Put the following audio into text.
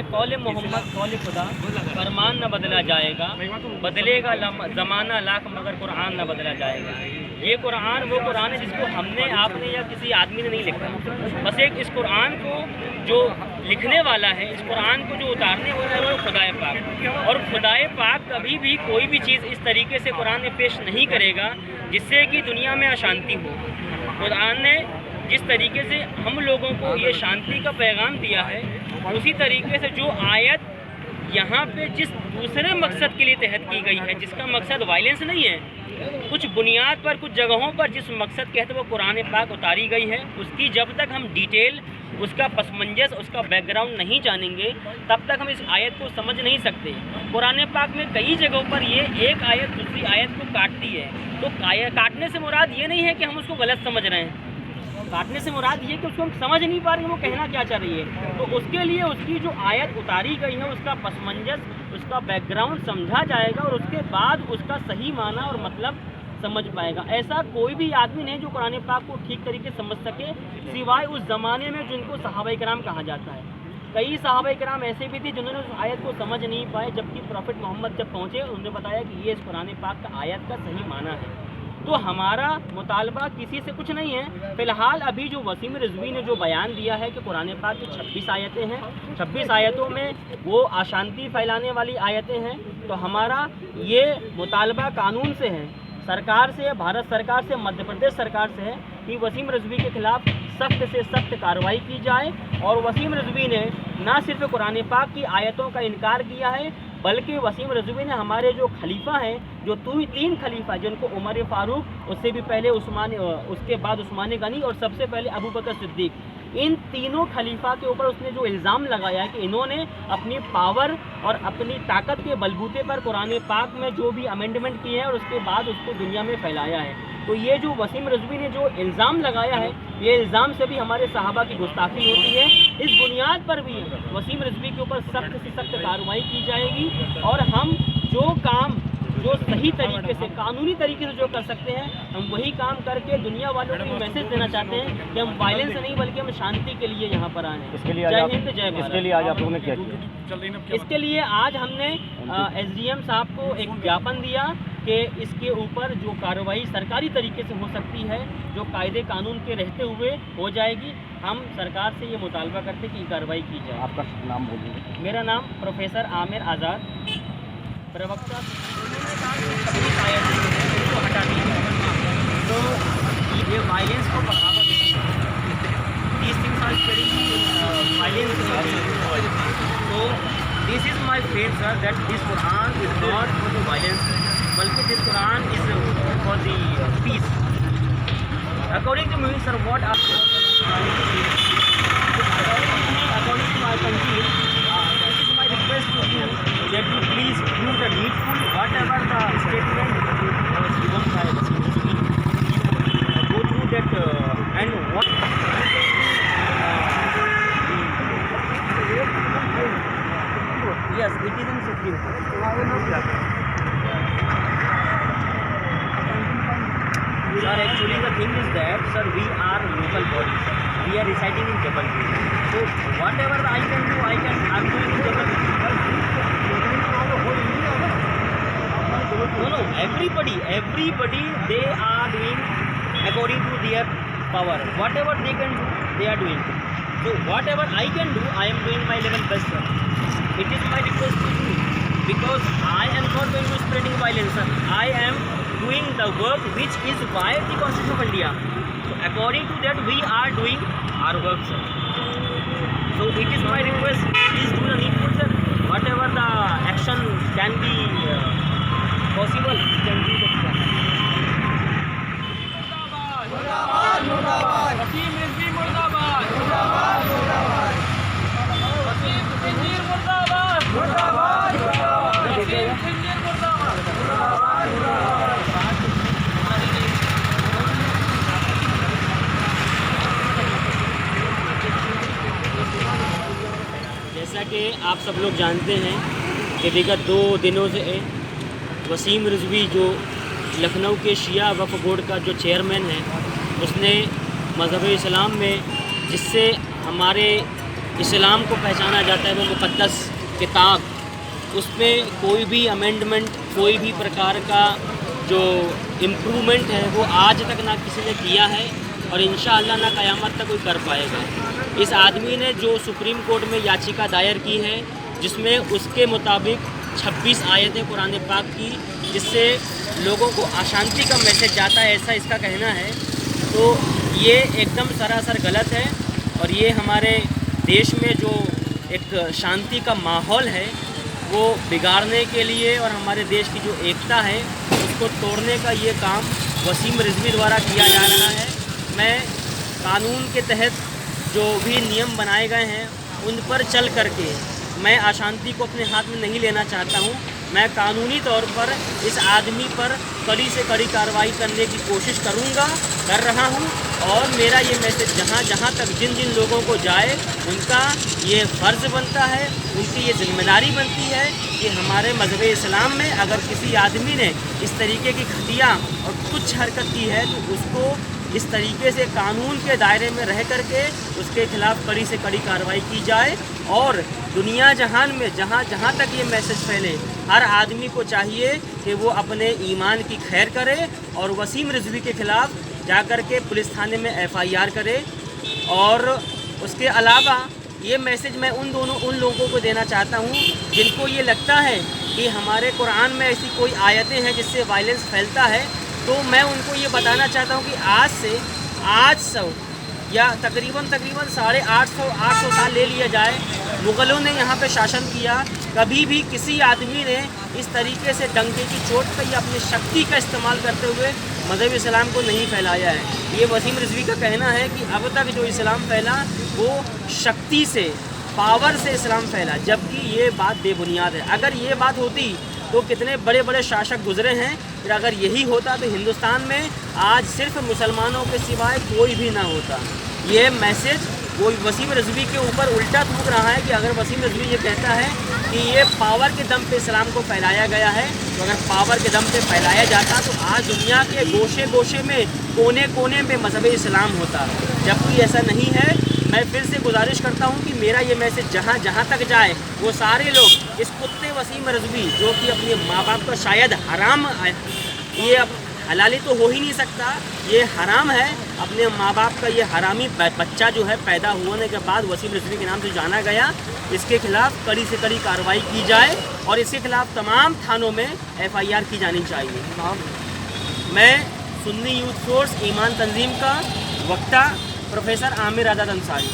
है कौल मोहम्मद कौल खुदा, फरमान न बदला जाएगा, बदलेगा ज़माना लाख मगर कुरान न बदला जाएगा। ये कुरान वो कुरान है जिसको हमने आपने या किसी आदमी ने नहीं लिखा। बस एक इस कुरान को जो लिखने वाला है, इस कुरान को जो उतारने वाला है वो खुदाए पाक। और खुदाए पाक कभी भी कोई भी चीज़ इस तरीके से कुरान में पेश नहीं करेगा जिससे कि दुनिया में अशांति हो। कुरान ने जिस तरीके से हम लोगों को ये शांति का पैगाम दिया है, उसी तरीके से जो आयत यहाँ पे जिस दूसरे मकसद के लिए तहत की गई है, जिसका मकसद वायलेंस नहीं है, कुछ बुनियाद पर कुछ जगहों पर जिस मकसद के तहत वो कुरान पाक उतारी गई है, उसकी जब तक हम डिटेल, उसका पसमंजस, उसका बैकग्राउंड नहीं जानेंगे तब तक हम इस आयत को समझ नहीं सकते। कुरान पाक में कई जगहों पर ये एक आयत दूसरी आयत को काटती है। तो काटने से मुराद ये नहीं है कि हम उसको गलत समझ रहे हैं, काटने से मुराद ये कि उसको हम समझ नहीं पा रहे हैं वो कहना क्या चाह रही है। तो उसके लिए उसकी जो आयत उतारी गई है उसका पसमंजस, उसका बैकग्राउंड समझा जाएगा और उसके बाद उसका सही माना और मतलब समझ पाएगा। ऐसा कोई भी आदमी नहीं जो कुरान पाक को ठीक तरीके से समझ सके, सिवाय उस ज़माने में जिनको सहाबा किराम कहा जाता है। कई सहाबा किराम ऐसे भी थे जिन्होंने उस आयत को समझ नहीं पाए, जबकि प्रॉफिट मोहम्मद जब पहुँचे उन्होंने बताया कि ये इस कुरान पाक का आयत का सही माना है। तो हमारा मुतालबा किसी से कुछ नहीं है। फ़िलहाल अभी जो वसीम रिजवी ने जो बयान दिया है कि कुरान पाक की 26 आयतें हैं, 26 आयतों में वो अशांति फैलाने वाली आयतें हैं, तो हमारा ये मुतालबा कानून से है, सरकार से, भारत सरकार से, मध्य प्रदेश सरकार से है कि वसीम रिजवी के खिलाफ सख्त से सख्त कार्रवाई की जाए। और वसीम रिजवी ने ना सिर्फ कुरान पाक की आयतों का इनकार किया है, बल्कि वसीम रिजवी ने हमारे जो खलीफा हैं, जो 3 खलीफा जिनको उमर फारूक, उससे भी पहले उसके बाद उस्मान गनी और सबसे पहले अबू बकर सिद्दीक, इन तीनों खलीफा के ऊपर उसने जो इल्ज़ाम लगाया है कि इन्होंने अपनी पावर और अपनी ताकत के बलबूते पर कुरान पाक में जो भी अमेंडमेंट किए हैं और उसके बाद उसको दुनिया में फैलाया है। तो ये जो वसीम रिजवी ने जो इल्ज़ाम लगाया है, ये इल्ज़ाम से भी हमारे सहाबा की गुस्ताखी होती है। इस बुनियाद पर भी वसीम रिजवी के ऊपर सख्त से सख्त कार्रवाई की जाएगी और हम जो काम जो सही तरीके से, कानूनी तरीके से जो कर सकते हैं, हम वही काम करके दुनिया वालों को मैसेज देना चाहते हैं कि हम वायलेंस नहीं बल्कि हम शांति के लिए यहाँ पर आए हैं। इसके लिए जय हिंद, जय भारत। इसके लिए आज आप लोगों ने क्या किया? इसके लिए आज हमने SDM साहब को एक ज्ञापन दिया कि इसके ऊपर जो कार्रवाई सरकारी तरीके से हो सकती है, जो कायदे कानून के रहते हुए हो जाएगी, हम सरकार से ये मुतालबा करते कि कार्रवाई की जाए। आपका नाम बोलिए। मेरा नाम प्रोफेसर आमिर आज़ाद, प्रवक्ता। हटा दिया तो ये वायलेंस को बढ़ावा देती है। These things are spreading violence. So this is my faith, sir, that this Quran is not for the violence, बल्कि this Quran is for the peace. According to me, sir, what according to my country, this is my request to you that you please do the needful, whatever the statement given by go through that and what yes, it is in Supreme Court. Sir, actually the thing is that, sir, we are local bodies. We are residing in Jabalpur. So whatever I can do, I'm doing in Jabalpur. No, everybody, they are doing according to their power. Whatever they can do, they are doing. So whatever I can do, I am doing my level best, sir. It is my request to you, because I am not going to spreading violence, sir. I am doing the work which is by the Constitution of India. So according to that, we are doing our work, sir. So it is my request, please do the needful, sir. Whatever the action can be possible, we can do that. मुर्दाबाद मुर्दाबाद वसीम रिजवी मुर्दाबाद मुर्दाबाद मुर्दाबाद वसीम खंजीर मुर्दाबाद मुर्दाबाद मुर्दाबाद वसीम खंजीर मुर्दाबाद मुर्दाबाद मुर्दाबाद। जैसा कि आप सब लोग जानते हैं कि विगत 2 दिनों से वसीम रिजवी जो लखनऊ के शिया वक्फ बोर्ड का जो चेयरमैन है, उसने मज़हब इस्लाम में जिससे हमारे इस्लाम को पहचाना जाता है वो मुक़द्दस किताब, उसमें कोई भी अमेंडमेंट, कोई भी प्रकार का जो इम्प्रूवमेंट है वो आज तक ना किसी ने किया है और इंशाअल्लाह ना क़यामत तक कोई कर पाएगा। इस आदमी ने जो सुप्रीम कोर्ट में याचिका दायर की है, जिसमें उसके मुताबिक 26 आयतें कुरान पाक की, जिससे लोगों को अशांति का मैसेज जाता है, ऐसा इसका कहना है, तो ये एकदम सरासर गलत है। और ये हमारे देश में जो एक शांति का माहौल है वो बिगाड़ने के लिए और हमारे देश की जो एकता है उसको तोड़ने का ये काम वसीम रिजवी द्वारा किया जा रहा है। मैं कानून के तहत जो भी नियम बनाए गए हैं उन पर चल करके मैं अशांति को अपने हाथ में नहीं लेना चाहता हूँ। मैं कानूनी तौर पर इस आदमी पर कड़ी से कड़ी कार्रवाई करने की कोशिश कर रहा हूँ और मेरा ये मैसेज जहाँ तक जिन लोगों को जाए उनका ये फ़र्ज़ बनता है, उनकी ये जिम्मेदारी बनती है कि हमारे मज़हब इस्लाम में अगर किसी आदमी ने इस तरीके की घटिया और कुछ हरकत की है तो उसको इस तरीके से कानून के दायरे में रह करके उसके खिलाफ़ कड़ी से कड़ी कार्रवाई की जाए। और दुनिया जहान में जहाँ तक ये मैसेज फैले, हर आदमी को चाहिए कि वो अपने ईमान की खैर करे और वसीम रिजवी के ख़िलाफ़ जाकर के पुलिस थाने में FIR करे। और उसके अलावा ये मैसेज मैं उन लोगों को देना चाहता हूँ जिनको ये लगता है कि हमारे कुरान में ऐसी कोई आयतें हैं जिससे वायलेंस फैलता है, तो मैं उनको ये बताना चाहता हूँ कि आज से या तकरीबन 800 साल ले लिया जाए, मुग़लों ने यहाँ पे शासन किया, कभी भी किसी आदमी ने इस तरीके से डंके की चोट पर या अपनी शक्ति का इस्तेमाल करते हुए मज़हब इस्लाम को नहीं फैलाया है। ये वसीम रिजवी का कहना है कि अब तक जो इस्लाम फैला वो शक्ति से, पावर से इस्लाम फैला, जबकि ये बात बेबुनियाद है। अगर ये बात होती तो कितने बड़े बड़े शासक गुजरे हैं, फिर अगर यही होता तो हिंदुस्तान में आज सिर्फ मुसलमानों के सिवाय कोई भी ना होता। ये मैसेज वो वसीम रिजवी के ऊपर उल्टा थूक रहा है कि अगर वसीम रिजवी ये कहता है कि ये पावर के दम पे इस्लाम को फैलाया गया है, तो अगर पावर के दम पे फैलाया जाता तो आज दुनिया के गोशे में, कोने कोने में मज़हब इस्लाम होता, जबकि ऐसा नहीं है। मैं फिर से गुजारिश करता हूँ कि मेरा ये मैसेज जहाँ तक जाए वो सारे लोग इस कुत्ते वसीम रिजवी जो कि अपने माँ बाप का शायद हराम है, ये अब हलाली तो हो ही नहीं सकता, ये हराम है, अपने माँ बाप का ये हरामी बच्चा जो है पैदा होने के बाद वसीम रिजवी के नाम से जाना गया, इसके खिलाफ़ कड़ी से कड़ी कार्रवाई की जाए और इसके खिलाफ़ तमाम थानों में FIR की जानी चाहिए। मैं सुन्नी यूथ फोर्स ईमान तंजीम का वक्ता प्रोफेसर आमिर आज़ाद अंसारी।